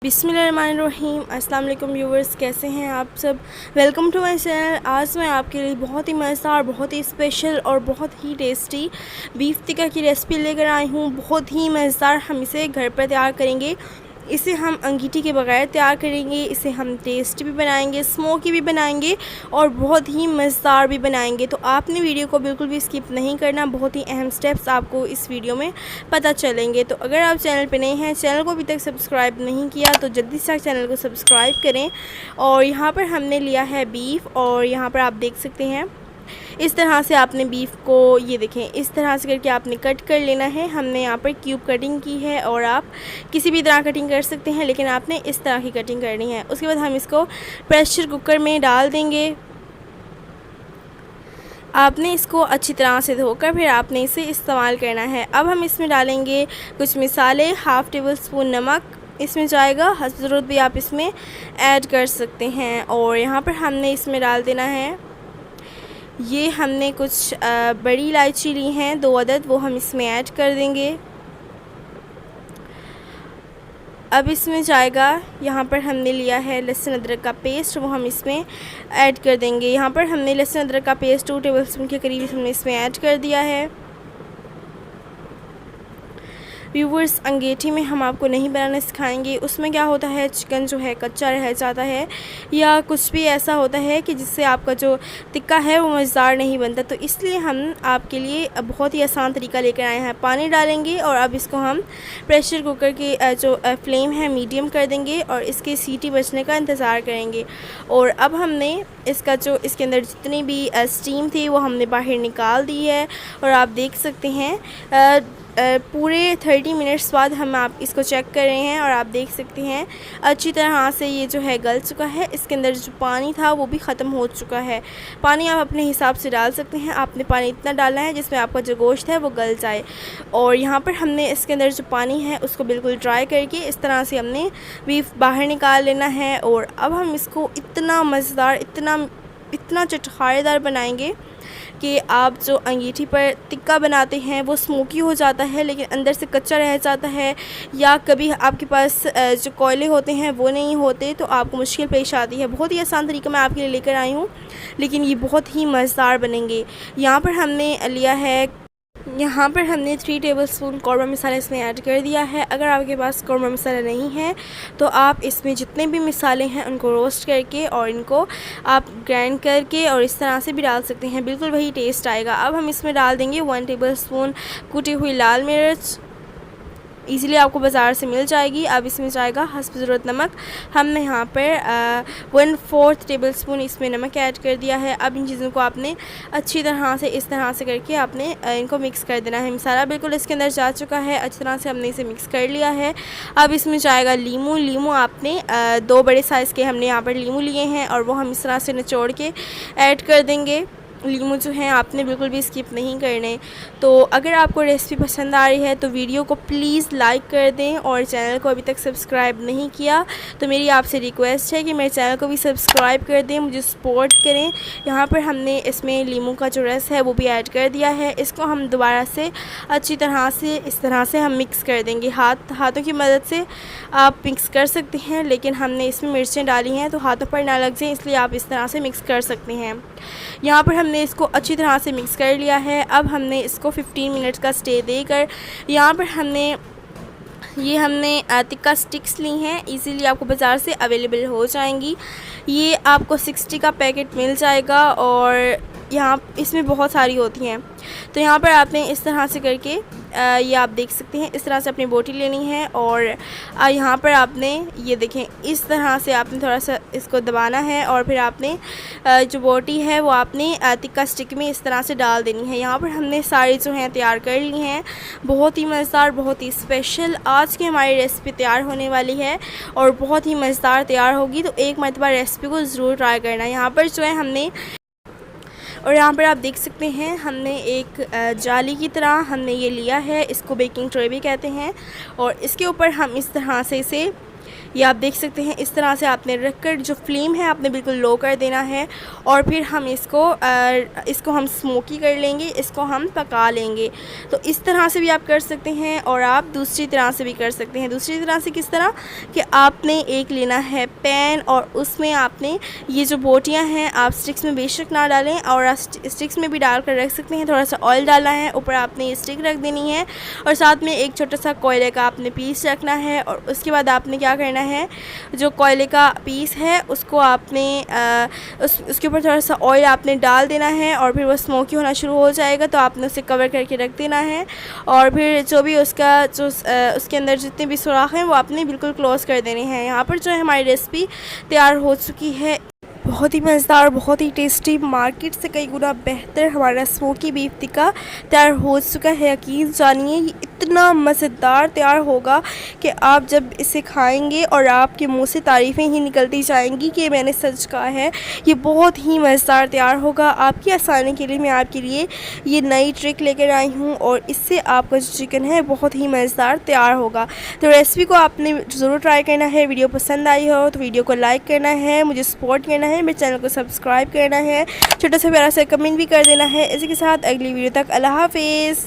बिस्मिल्लाहिर्रहमानिर्रहीम। अस्सलाम वालेकुम व्यूवर्स, कैसे हैं आप सब। Welcome to my channel. आज मैं आपके लिए बहुत ही मज़ेदार, बहुत ही स्पेशल और बहुत ही टेस्टी बीफ टिक्का की रेसिपी लेकर आई हूँ। बहुत ही मज़ेदार। हम इसे घर पर तैयार करेंगे। इसे हम अंगीठी के बगैर तैयार करेंगे। इसे हम टेस्टी भी बनाएंगे, स्मोकी भी बनाएंगे और बहुत ही मज़ेदार भी बनाएंगे। तो आपने वीडियो को बिल्कुल भी स्किप नहीं करना। बहुत ही अहम स्टेप्स आपको इस वीडियो में पता चलेंगे। तो अगर आप चैनल पे नए हैं, चैनल को अभी तक सब्सक्राइब नहीं किया तो जल्दी से चैनल को सब्सक्राइब करें। और यहाँ पर हमने लिया है बीफ, और यहाँ पर आप देख सकते हैं इस तरह से आपने बीफ को, ये देखें, इस तरह से करके आपने कट कर लेना है। हमने यहाँ पर क्यूब कटिंग की है, और आप किसी भी तरह कटिंग कर सकते हैं, लेकिन आपने इस तरह की कटिंग करनी है। उसके बाद हम इसको प्रेशर कुकर में डाल देंगे। आपने इसको अच्छी तरह से धोकर फिर आपने इसे इस्तेमाल करना है। अब हम इसमें डालेंगे कुछ मिसाले। हाफ़ टेबल स्पून नमक इसमें जाएगा, हस्ब ज़रूरत भी आप इसमें ऐड कर सकते हैं। और यहाँ पर हमने इसमें डाल देना है, ये हमने कुछ बड़ी इलायची ली हैं 2 अदद, वो हम इसमें ऐड कर देंगे। अब इसमें जाएगा, यहाँ पर हमने लिया है लहसुन अदरक का पेस्ट, वो हम इसमें ऐड कर देंगे। यहाँ पर हमने लहसुन अदरक का पेस्ट 2 टेबलस्पून के करीब हमने इसमें ऐड कर दिया है। व्यूवर्स, अंगीठी में हम आपको नहीं बनाना सिखाएंगे। उसमें क्या होता है, चिकन जो है कच्चा रह जाता है, या कुछ भी ऐसा होता है कि जिससे आपका जो टिक्का है वो मज़ेदार नहीं बनता। तो इसलिए हम आपके लिए बहुत ही आसान तरीका लेकर आए हैं। पानी डालेंगे और अब इसको हम प्रेशर कुकर की जो फ्लेम है मीडियम कर देंगे और इसके सीटी बजने का इंतज़ार करेंगे। और अब हमने इसका जो इसके अंदर जितनी भी स्टीम थी वो हमने बाहर निकाल दी है। और आप देख सकते हैं पूरे 30 मिनट्स बाद हम आप इसको चेक कर रहे हैं, और आप देख सकते हैं अच्छी तरह से ये जो है गल चुका है। इसके अंदर जो पानी था वो भी ख़त्म हो चुका है। पानी आप अपने हिसाब से डाल सकते हैं। आपने पानी इतना डालना है जिसमें आपका जो गोश्त है वो गल जाए। और यहाँ पर हमने इसके अंदर जो पानी है उसको बिल्कुल ड्राई करके इस तरह से हमने बीफ बाहर निकाल लेना है। और अब हम इसको इतना मज़ेदार, इतना चटखारेदार बनाएंगे कि आप जो अंगीठी पर टिक्का बनाते हैं वो स्मोकी हो जाता है, लेकिन अंदर से कच्चा रह जाता है, या कभी आपके पास जो कोयले होते हैं वो नहीं होते तो आपको मुश्किल पेश आती है। बहुत ही आसान तरीका मैं आपके लिए लेकर आई हूँ, लेकिन ये बहुत ही मज़ेदार बनेंगे। यहाँ पर हमने लिया है, यहाँ पर हमने 3 टेबलस्पून कौरमा मसाला इसमें ऐड कर दिया है। अगर आपके पास कौरमा मसाला नहीं है तो आप इसमें जितने भी मसाले हैं उनको रोस्ट करके और इनको आप ग्राइंड करके और इस तरह से भी डाल सकते हैं, बिल्कुल वही टेस्ट आएगा। अब हम इसमें डाल देंगे 1 टेबलस्पून कुटी हुई लाल मिर्च, इजीली आपको बाज़ार से मिल जाएगी। अब इसमें जाएगा हस्ब ज़रूरत नमक। हमने यहाँ पर 1/4 टेबलस्पून इसमें नमक ऐड कर दिया है। अब इन चीज़ों को आपने अच्छी तरह से इस तरह से करके आपने इनको मिक्स कर देना है। मसाला बिल्कुल इसके अंदर जा चुका है, अच्छी तरह से हमने इसे मिक्स कर लिया है। अब इसमें जाएगा लीमू आपने 2 बड़े साइज़ के हमने यहाँ पर लीमू लिए हैं, और वो हम इस तरह से निचोड़ के ऐड कर देंगे। लीमू जो है आपने बिल्कुल भी स्किप नहीं करने। तो अगर आपको रेसिपी पसंद आ रही है तो वीडियो को प्लीज़ लाइक कर दें, और चैनल को अभी तक सब्सक्राइब नहीं किया तो मेरी आपसे रिक्वेस्ट है कि मेरे चैनल को भी सब्सक्राइब कर दें, मुझे सपोर्ट करें। यहाँ पर हमने इसमें लीमू का जो रस है वो भी ऐड कर दिया है। इसको हम दोबारा से अच्छी तरह से इस तरह से हम मिक्स कर देंगे। हाथों की मदद से आप मिक्स कर सकते हैं, लेकिन हमने इसमें मिर्चें डाली हैं तो हाथों पर ना लग जाए, इसलिए आप इस तरह से मिक्स कर सकते हैं। यहाँ पर हमने इसको अच्छी तरह से मिक्स कर लिया है। अब हमने इसको 15 मिनट्स का स्टे देकर यहाँ पर हमने टिक्का स्टिक्स ली हैं, इजीली आपको बाज़ार से अवेलेबल हो जाएंगी। ये आपको 60 का पैकेट मिल जाएगा, और यहाँ इसमें बहुत सारी होती हैं। तो यहाँ पर आपने इस तरह से करके ये आप देख सकते हैं, इस तरह से अपनी बोटी लेनी है। और यहाँ पर आपने ये देखें, इस तरह से आपने थोड़ा सा इसको दबाना है, और फिर आपने जो बोटी है वो आपने टिक्का स्टिक में इस तरह से डाल देनी है। यहाँ पर हमने सारी जो हैं तैयार कर ली हैं। बहुत ही मज़ेदार, बहुत ही स्पेशल आज की हमारी रेसिपी तैयार होने वाली है, और बहुत ही मज़ेदार तैयार होगी। तो एक मरतबा रेसिपी को ज़रूर ट्राई करना। यहाँ पर जो है हमने, और यहाँ पर आप देख सकते हैं, हमने एक जाली की तरह हमने ये लिया है, इसको बेकिंग ट्रे भी कहते हैं। और इसके ऊपर हम इस तरह से इसे ये आप देख सकते हैं। इस तरह से आपने रखकर जो फ्लेम है आपने बिल्कुल लो कर देना है और फिर हम इसको हम स्मोकी कर लेंगे, इसको हम पका लेंगे। तो इस तरह से भी आप कर सकते हैं और आप दूसरी तरह से भी कर सकते हैं। दूसरी तरह से किस तरह कि आपने एक लेना है पैन और उसमें आपने ये जो बोटियाँ हैं आप स्टिक्स में बेशक ना डालें और आप स्टिक्स में भी डाल कर रख सकते हैं। थोड़ा सा ऑयल डालना है, ऊपर आपने स्टिक रख देनी है और साथ में एक छोटा सा कोयले का आपने पीस रखना है। और उसके बाद आपने क्या करना है, जो कोयले का पीस है उसको आपने उसके ऊपर थोड़ा सा ऑयल आपने डाल देना है और फिर वो स्मोकी होना शुरू हो जाएगा तो आपने उसे कवर करके रख देना है। और फिर जो भी उसके अंदर जितने भी सुराख हैं वो आपने बिल्कुल क्लोज़ कर देने हैं। यहाँ पर जो है हमारी रेसिपी तैयार हो चुकी है। बहुत ही मज़ेदार, बहुत ही टेस्टी, मार्केट से कई गुना बेहतर हमारा स्मोकी बीफ टिक्का तैयार हो चुका है। यकीन जानिए ये इतना मज़ेदार तैयार होगा कि आप जब इसे खाएंगे और आपके मुंह से तारीफ़ें ही निकलती जाएंगी कि मैंने सच कहा है। ये बहुत ही मज़ेदार तैयार होगा। आपकी आसानी के लिए मैं आपके लिए ये नई ट्रिक लेकर आई हूँ और इससे आपका जो चिकन है बहुत ही मज़ेदार तैयार होगा। तो रेसिपी को आपने ज़रूर ट्राई करना है। वीडियो पसंद आई हो तो वीडियो को लाइक करना है, मुझे सपोर्ट करना है, मेरे चैनल को सब्सक्राइब करना है, छोटा सा प्यारा सा कमेंट भी कर देना है। इसी के साथ अगली वीडियो तक अल्लाह हाफिज़।